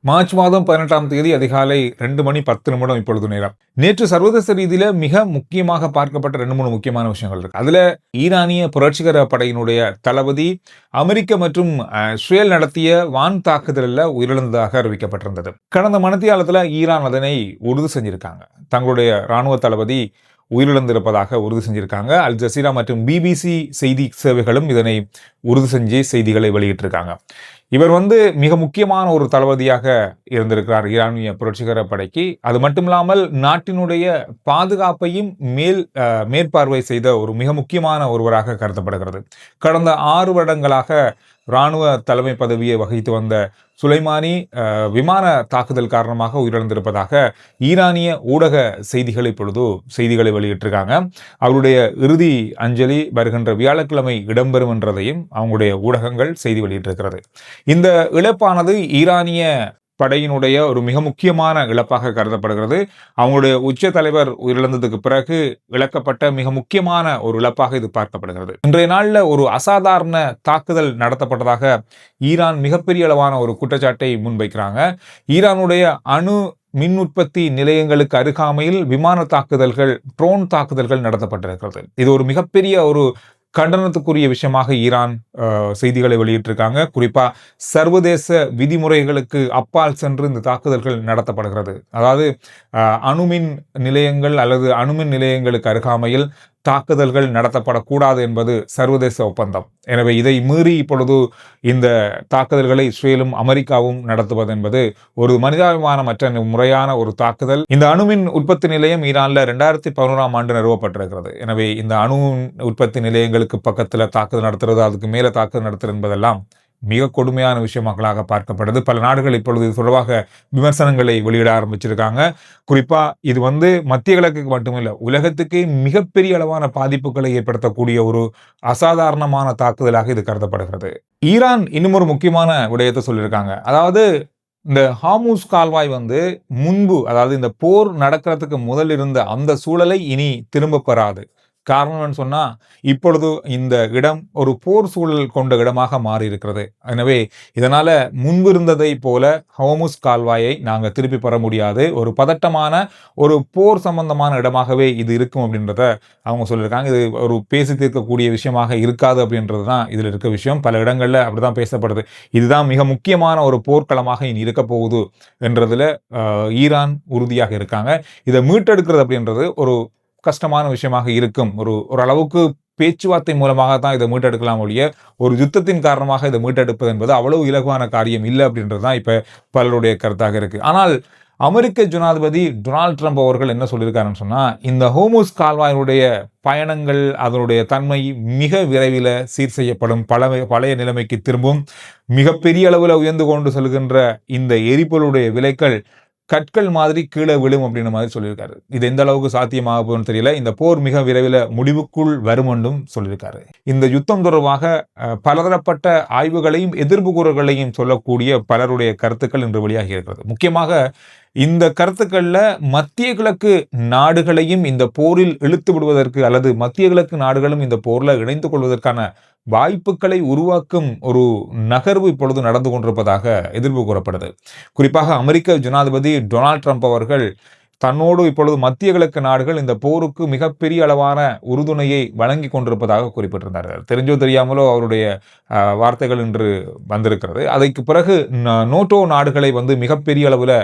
March மாதம் 18ஆம் தேதி அதிகாலை 2:10 இப்பொழுது நேரம். நேற்று சர்வதேச ரீதியில மிக முக்கியமாக பார்க்கப்பட்ட 2, 3 முக்கியமான விஷயங்கள் இருக்கு. அதுல ஈரானிய புரட்சிகர படையினுடைய தளபதி அமெரிக்க மற்றும் இஸ்ரேல் நடத்திய வான் தாக்குதலில் உயிரிழந்ததாக அறிவிக்கப்பட்டிருந்தது. கடந்த மணித்தியாலத்துல ஈரான் அதனை உறுதி செஞ்சிருக்காங்க. தங்களுடைய ராணுவ தளபதி உயிரிழந்திருப்பதாக உறுதி செஞ்சிருக்காங்க. அல் ஜசீரா மற்றும் பிபிசி செய்தி சேவைகளும் இதனை உறுதி செஞ்சு செய்திகளை வெளியிட்டிருக்காங்க. இவர் மிக முக்கியமான ஒரு தளபதியாக இருந்திருக்கிறார் ஈரானிய புரட்சிகர படைக்கு. அது மட்டுமில்லாமல் நாட்டினுடைய பாதுகாப்பையும் மேற்பார்வை செய்த ஒரு மிக முக்கியமான ஒருவராக கருதப்படுகிறது. கடந்த 6 வருடங்களாக இராணுவ தலைமை பதவியை வகித்து வந்த சுலைமானி விமான தாக்குதல் காரணமாக உயிரிழந்திருப்பதாக ஈரானிய ஊடக செய்திகள் இப்பொழுது செய்திகளை வெளியிட்டிருக்காங்க. அவருடைய இறுதி அஞ்சலி வருகின்ற வியாழக்கிழமை இடம்பெறும் என்றதையும் அவங்களுடைய ஊடகங்கள் செய்தி வெளியிட்டிருக்கிறது. இந்த இழப்பானது ஈரானிய படையினுடைய ஒரு மிக முக்கியமான இழப்பாக கருதப்படுகிறது. அவங்களுடைய உச்ச தலைவர் உயிரிழந்ததுக்கு பிறகு இழக்கப்பட்ட மிக முக்கியமான ஒரு இழப்பாக இது பார்க்கப்படுகிறது. இன்றைய நாளில் ஒரு அசாதாரண தாக்குதல் நடத்தப்பட்டதாக ஈரான் மிகப்பெரிய அளவான ஒரு குற்றச்சாட்டை முன்வைக்கிறாங்க. ஈரானுடைய அணு மின் உற்பத்தி நிலையங்களுக்கு அருகாமையில் விமான தாக்குதல்கள், ட்ரோன் தாக்குதல்கள் நடத்தப்பட்டிருக்கிறது. இது ஒரு மிகப்பெரிய ஒரு கண்டனத்துக்குரிய விஷயமாக ஈரான் செய்திகளை வெளியிட்டிருக்காங்க. குறிப்பா சர்வதேச விதிமுறைகளுக்கு அப்பால் சென்று இந்த தாக்குதல்கள் நடத்தப்படுகிறது. அதாவது அணுமின் நிலையங்கள் அல்லது அணுமின் நிலையங்களுக்கு அருகாமையில் தாக்குதல்கள் நடத்தப்படக்கூடாது என்பது சர்வதேச ஒப்பந்தம். எனவே இதை மீறி இப்பொழுது இந்த தாக்குதல்களை இஸ்ரேலும் அமெரிக்காவும் நடத்துவது என்பது ஒரு மனிதாபிமானமற்ற முறையான ஒரு தாக்குதல். இந்த அணுமின் உற்பத்தி நிலையம் ஈரான்ல 2011ஆம் ஆண்டு நிறுவப்பட்டிருக்கிறது. எனவே இந்த அணு உற்பத்தி நிலையங்களுக்கு பக்கத்துல தாக்குதல் நடத்துறது, அதுக்கு மேல தாக்குதல் நடத்துறது என்பதெல்லாம் மிக கொடுமையான விஷயமாக பார்க்கப்படுது. பல நாடுகள் இப்பொழுது இது தொடர்பாக விமர்சனங்களை வெளியிட ஆரம்பிச்சிருக்காங்க. குறிப்பா இது மத்திய கிழக்குக்கு மட்டுமில்லை, உலகத்துக்கு மிகப்பெரிய அளவான பாதிப்புகளை ஏற்படுத்தக்கூடிய ஒரு அசாதாரணமான தாக்குதலாக இது கருதப்படுகிறது. ஈரான் இன்னும் ஒரு முக்கியமான விடயத்தை சொல்லியிருக்காங்க. அதாவது இந்த ஹார்முஸ் கால்வாய் முன்பு, அதாவது இந்த போர் நடக்கிறதுக்கு முதல் இருந்த அந்த சூழலை இனி திரும்ப பெறாது. காரணம் சொன்னா, இப்பொழுது இந்த இடம் ஒரு போர் சூழல் கொண்ட இடமாக மாறி இருக்கிறது. எனவே இதனால முன்பு இருந்ததை போல ஹோர்முஸ் கால்வாயை நாங்க திருப்பி பெற முடியாது. ஒரு பதட்டமான ஒரு போர் சம்பந்தமான இடமாகவே இது இருக்கும் அப்படின்றத அவங்க சொல்லியிருக்காங்க. இது ஒரு பேசி தீர்க்கக்கூடிய விஷயமாக இருக்காது அப்படின்றது தான் இதுல இருக்க விஷயம். பல இடங்கள்ல அப்படிதான் பேசப்படுது. இதுதான் மிக முக்கியமான ஒரு போர்க்களமாக இனி இருக்க போகுது என்றதுல ஈரான் உறுதியாக இருக்காங்க. இதை மீட்டெடுக்கிறது அப்படின்றது ஒரு கஷ்டமான விஷயமாக இருக்கும். ஒரு அளவுக்கு பேச்சுவார்த்தை மூலமாக தான் இதை மீட்டெடுக்கலாம் ஒழிய ஒரு யுத்தத்தின் காரணமாக இதை மீட்டெடுப்பது என்பது அவ்வளவு இலகுவான காரியம் இல்லை அப்படின்றது தான் இப்ப பலருடைய கருத்தாக இருக்கு. ஆனால் அமெரிக்க ஜனாதிபதி டொனால்ட் ட்ரம்ப் அவர்கள் என்ன சொல்லியிருக்காருன்னு சொன்னா, இந்த ஹோர்முஸ் கால்வாயினுடைய பயணங்கள், அதனுடைய தன்மை மிக விரைவில் சீர் செய்யப்படும், பழைய நிலைமைக்கு திரும்பும், மிகப்பெரிய அளவில் உயர்ந்து கொண்டு செல்கின்ற இந்த எரிபொருளுடைய விலைகள் கற்கள் மாதிரி கீழே விழும் அப்படின்ற மாதிரி சொல்லியிருக்காரு. இது எந்த அளவுக்கு சாத்தியமாக போகும்னு தெரியல. இந்த போர் மிக விரைவில் முடிவுக்குள் வரும் என்றும் சொல்லியிருக்காரு. இந்த யுத்தம் தொடர்பாக பலதரப்பட்ட ஆய்வுகளையும் எதிர்ப்புகளையும் சொல்லக்கூடிய பலருடைய கருத்துக்கள் இன்று வெளியாகி இருக்கிறது. முக்கியமாக இந்த கருத்துக்கள்ல மத்திய கிழக்கு நாடுகளையும் இந்த போரில் இழுத்து விடுவதற்கு, அல்லது மத்திய கிழக்கு நாடுகளும் இந்த போர்ல இணைந்து கொள்வதற்கான வாய்ப்புகளை உருவாக்கும் ஒரு நகர்வு இப்பொழுது நடந்து கொண்டிருப்பதாக எதிர்ப்பு கூறப்படுது. குறிப்பாக அமெரிக்க ஜனாதிபதி டொனால்ட் ட்ரம்ப் அவர்கள் தன்னோடு இப்பொழுது மத்திய கிழக்கு நாடுகள் இந்த போருக்கு மிகப்பெரிய அளவான உறுதுணையை வழங்கி கொண்டிருப்பதாக குறிப்பிட்டிருந்தார். தெரிஞ்சோ தெரியாமலோ அவருடைய வார்த்தைகள் இன்று வந்திருக்கிறது. அதற்கு பிறகு நேட்டோ நாடுகளை மிகப்பெரிய அளவில்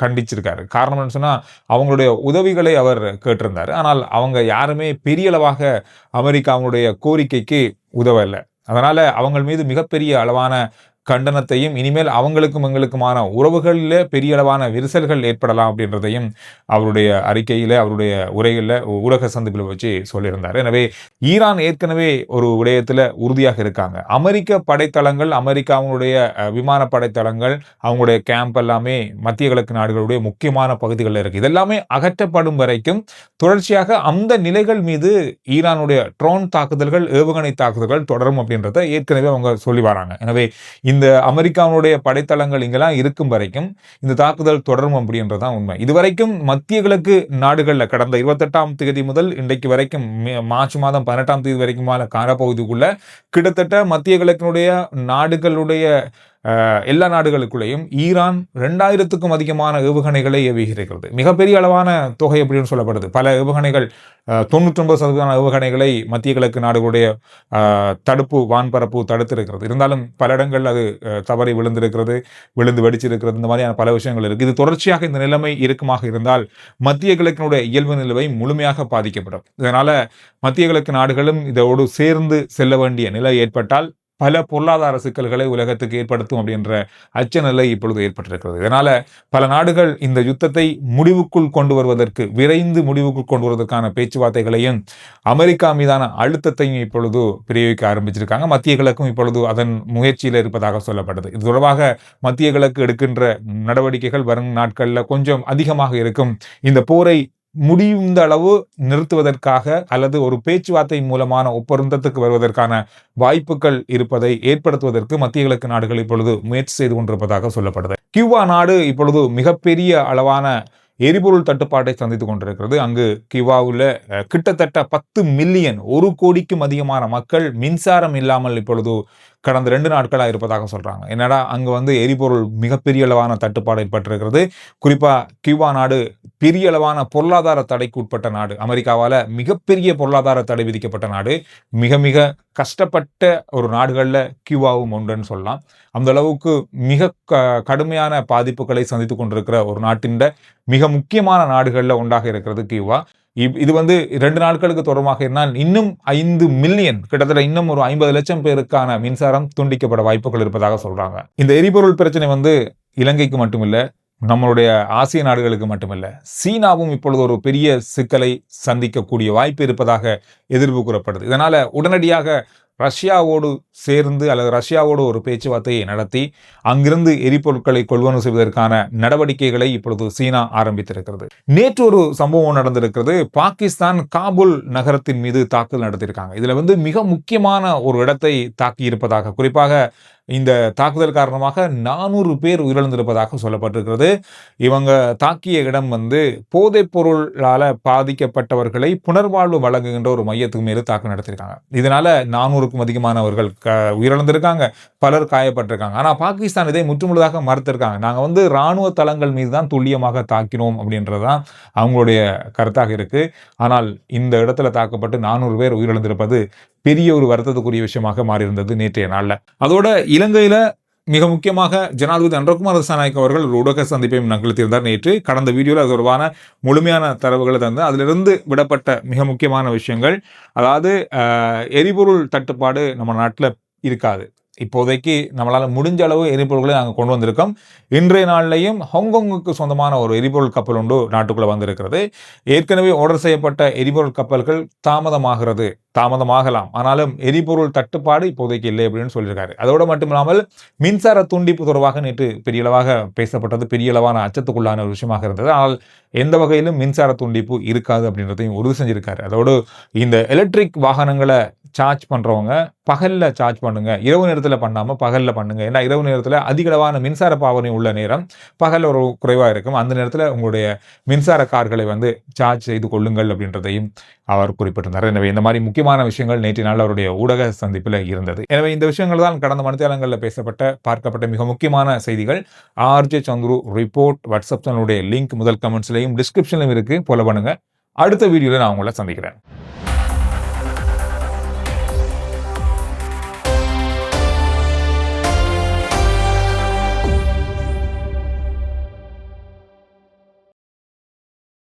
கண்டிச்சிருக்காரு. காரணம் என்ன சொன்னா, அவங்களுடைய உதவிகளை அவர் கேட்டிருந்தார். ஆனால் அவங்க யாருமே பெரிய அளவாக அமெரிக்காவுடைய கோரிக்கைக்கு உதவலை. அதனால அவங்க மீது மிகப்பெரிய அளவான கண்டனத்தையும், இனிமேல் அவங்களுக்கும் எங்களுக்குமான உறவுகளில் பெரிய அளவான விரிசல்கள் ஏற்படலாம் அப்படின்றதையும் அவருடைய அறிக்கையில, அவருடைய உரையில, ஊடக சந்திப்பில் வச்சு சொல்லியிருந்தார். எனவே ஈரான் ஏற்கனவே ஒரு விடயத்தில் உறுதியாக இருக்காங்க. அமெரிக்க படைத்தளங்கள், அமெரிக்காவுடைய விமான படைத்தளங்கள், அவங்களுடைய கேம்ப் எல்லாமே மத்திய கிழக்கு நாடுகளுடைய முக்கியமான பகுதிகளில் இருக்கு. இதெல்லாமே அகற்றப்படும் வரைக்கும் தொடர்ச்சியாக அந்த நிலைகள் மீது ஈரானுடைய ட்ரோன் தாக்குதல்கள், ஏவுகணை தாக்குதல்கள் தொடரும் அப்படின்றத ஏற்கனவே அவங்க சொல்லி வராங்க. எனவே இந்த அமெரிக்காவுடைய படைத்தளங்கள் இங்கெல்லாம் இருக்கும் வரைக்கும் இந்த தாக்குதல் தொடரும் அப்படின்றதான் உண்மை. இதுவரைக்கும் மத்திய கிழக்கு நாடுகள்ல கடந்த 28ஆம் தேதி முதல் இன்றைக்கு வரைக்கும், மார்ச் மாதம் 18ஆம் தேதி வரைக்குமான காலப்பகுதிக்குள்ள கிட்டத்தட்ட மத்திய கிழக்கினுடைய நாடுகளுடைய எல்லா நாடுகளுக்குள்ளேயும் ஈரான் 2000க்கும் அதிகமான ஏவுகணைகளை ஏவுகிறது. மிகப்பெரிய அளவான தொகை அப்படின்னு சொல்லப்படுது. பல ஏவுகணைகள் 99% ஏவுகணைகளை மத்திய கிழக்கு நாடுகளுடைய தடுப்பு வான்பரப்பு தடுத்திருக்கிறது. இருந்தாலும் பல இடங்கள் அது தவறி விழுந்திருக்கிறது, விழுந்து வெடிச்சிருக்கிறது. இந்த மாதிரியான பல விஷயங்கள் இருக்கு. இது தொடர்ச்சியாக இந்த நிலைமை இருக்குமாக இருந்தால் மத்திய கிழக்கினுடைய இயல்பு நிலைமை முழுமையாக பாதிக்கப்படும். இதனால மத்திய கிழக்கு நாடுகளும் இதோடு சேர்ந்து செல்ல வேண்டிய நிலை ஏற்பட்டால் பல பொருளாதார சிக்கல்களை உலகத்துக்கு ஏற்படுத்தும் அப்படின்ற அச்ச நிலை இப்பொழுது ஏற்பட்டிருக்கிறது. இதனால பல நாடுகள் இந்த யுத்தத்தை முடிவுக்குள் கொண்டு வருவதற்கு, விரைந்து முடிவுக்குள் கொண்டு வருவதற்கான பேச்சுவார்த்தைகளையும் அமெரிக்கா மீதான அழுத்தத்தையும் இப்பொழுது பிரயோகிக்க ஆரம்பிச்சிருக்காங்க. மத்திய கிழக்கும் இப்பொழுது அதன் முயற்சியில் இருப்பதாக சொல்லப்படுது. இது தொடர்பாக மத்திய கிழக்கு எடுக்கின்ற நடவடிக்கைகள் வரும் நாட்களில் கொஞ்சம் அதிகமாக இருக்கும். இந்த போரை முடிந்த அளவு நிறுத்துவதற்காக அல்லது ஒரு பேச்சுவார்த்தை மூலமான ஒப்பந்தத்துக்கு வருவதற்கான வாய்ப்புகள் இருப்பதை ஏற்படுத்துவதற்கு மத்திய கிழக்கு நாடுகள் இப்பொழுது முயற்சி செய்து கொண்டிருப்பதாக சொல்லப்படுது. கியூபா நாடு இப்பொழுது மிகப்பெரிய அளவான எரிபொருள் தட்டுப்பாட்டை சந்தித்துக் கொண்டிருக்கிறது. அங்கு கியூபாவில் கிட்டத்தட்ட 10 மில்லியன் 1 கோடிக்கும் அதிகமான மக்கள் மின்சாரம் இல்லாமல் இப்பொழுது கடந்த 2 நாட்களாக இருப்பதாக சொல்றாங்க. என்னடா அங்கு எரிபொருள் மிகப்பெரிய அளவான தட்டுப்பாடு ஏற்பட்டிருக்கிறது. குறிப்பா கியூபா நாடு பெரிய அளவான பொருளாதார தடைக்கு உட்பட்ட நாடு. அமெரிக்காவால் மிகப்பெரிய பொருளாதார தடை விதிக்கப்பட்ட நாடு. மிக மிக கஷ்டப்பட்ட ஒரு நாடுகளில் கியூபாவும் ஒன்றுன்னு சொல்லலாம். அந்த அளவுக்கு மிக கடுமையான பாதிப்புகளை சந்தித்துக் கொண்டிருக்கிற ஒரு நாட்டின் மிக முக்கியமான நாடுகளில் ஒன்றாக இருக்கிறது கியூபா. இது 2 நாட்களுக்கு தொடர்பாக இருந்தால் இன்னும் 5 மில்லியன், கிட்டத்தட்ட இன்னும் ஒரு 50 லட்சம் பேருக்கான மின்சாரம் துண்டிக்கப்பட வாய்ப்புகள் இருப்பதாக சொல்றாங்க. இந்த எரிபொருள் பிரச்சனை இலங்கைக்கு மட்டுமில்ல, நம்மளுடைய ஆசிய நாடுகளுக்கு மட்டுமல்ல, சீனாவும் இப்பொழுது ஒரு பெரிய சிக்கலை சந்திக்கக்கூடிய வாய்ப்பு இருப்பதாக எதிர்ப்பு கூறப்படுது. இதனால உடனடியாக ரஷ்யாவோடு சேர்ந்து அல்லது ரஷ்யாவோடு ஒரு பேச்சுவார்த்தையை நடத்தி அங்கிருந்து எரிபொருட்களை கொள்வனவு செய்வதற்கான நடவடிக்கைகளை இப்பொழுது சீனா ஆரம்பித்திருக்கிறது. நேற்று ஒரு சம்பவம் நடந்திருக்கிறது. பாகிஸ்தான் காபூல் நகரத்தின் மீது தாக்குதல் நடத்தியிருக்காங்க. இதுல மிக முக்கியமான ஒரு இடத்தை தாக்கி இருப்பதாக, குறிப்பாக இந்த தாக்குதல் காரணமாக 400 பேர் உயிரிழந்திருப்பதாக சொல்லப்பட்டிருக்கிறது. இவங்க தாக்கிய இடம் போதைப் பொருளால பாதிக்கப்பட்டவர்களை புனர்வாழ்வு வழங்குகின்ற ஒரு மையத்துக்கு மீது தாக்குதல் நடத்தியிருக்காங்க. இதனால 400க்கும் அதிகமானவர்கள் உயிரிழந்திருக்காங்க, பலர் காயப்பட்டிருக்காங்க. ஆனா பாகிஸ்தான் இதை முற்றுமுழுதாக மறுத்திருக்காங்க. நாங்க இராணுவ தளங்கள் மீது தான் துல்லியமாக தாக்கினோம் அப்படின்றதுதான் அவங்களுடைய கருத்தாக இருக்கு. ஆனால் இந்த இடத்துல தாக்கப்பட்டு 400 பேர் உயிரிழந்திருப்பது பெரிய ஒரு வருத்தத்துக்குரிய விஷயமாக மாறியிருந்தது நேற்றைய நாள்ல. அதோட இலங்கையில மிக முக்கியமாக ஜனாதிபதி அன்றகுமார் திசாநாயக்க அவர்கள் ஒரு ஊடக சந்திப்பையும் நிகழ்த்தியிருந்தார் நேற்று. கடந்த வீடியோவில் அது தொடர்பான முழுமையான தரவுகளை தந்து அதிலிருந்து விடப்பட்ட மிக முக்கியமான விஷயங்கள், அதாவது எரிபொருள் தட்டுப்பாடு நம்ம நாட்டில் இருக்காது. இப்போதைக்கு நம்மளால முடிஞ்ச அளவு எரிபொருள்களை நாங்கள் கொண்டு வந்திருக்கோம். இன்றைய நாளிலையும் ஹாங்காங்குக்கு சொந்தமான ஒரு எரிபொருள் கப்பல் ஒன்று நாட்டுக்குள்ள வந்திருக்கிறது. ஏற்கனவே ஆர்டர் செய்யப்பட்ட எரிபொருள் கப்பல்கள் தாமதமாகலாம், ஆனாலும் எரிபொருள் தட்டுப்பாடு இப்போதைக்கு இல்லை அப்படின்னு சொல்லியிருக்காரு. அதோடு மட்டுமில்லாமல் மின்சார துண்டிப்பு தொடர்பாக நேற்று பெரிய அளவாக பேசப்பட்டது, பெரிய அளவான அச்சத்துக்குள்ளான ஒரு விஷயமாக இருந்தது. ஆனால் எந்த வகையிலும் மின்சார துண்டிப்பு இருக்காது அப்படின்றதையும் உறுதி செஞ்சிருக்காரு. அதோடு இந்த எலக்ட்ரிக் வாகனங்களை சார்ஜ் பண்றவங்க பகல்ல சார்ஜ் பண்ணுங்க, இரவு நேரத்தில் பண்ணாம பகல்ல பண்ணுங்க. ஏன்னா இரவு நேரத்தில் அதிக அளவான மின்சார பாவனை உள்ள நேரம், பகல் ஒரு குறைவா இருக்கும். அந்த நேரத்தில் உங்களுடைய மின்சார கார்களை சார்ஜ் செய்து கொள்ளுங்கள் அப்படின்றதையும் அவர் குறிப்பிட்டிருந்தார். எனவே இந்த மாதிரி முக்கியமான விஷயங்கள் நேற்று நாள் அவருடைய ஊடக சந்திப்பில் இருந்தது. எனவே இந்த விஷயங்கள் தான் கடந்த மணித்தியாலங்களில் பார்க்கப்பட்ட மிக முக்கியமான செய்திகள். ஆர்ஜே சந்துரு ரிப்போர்ட் வாட்ஸ்அப் சேனலுடைய லிங்க் முதல் கமெண்ட்ஸ்லையும் டிஸ்கிரிப்ஷன்லையும் இருக்கு, ஃபாலோ பண்ணுங்க. அடுத்த வீடியோவில் நான் உங்களை சந்திக்கிறேன்.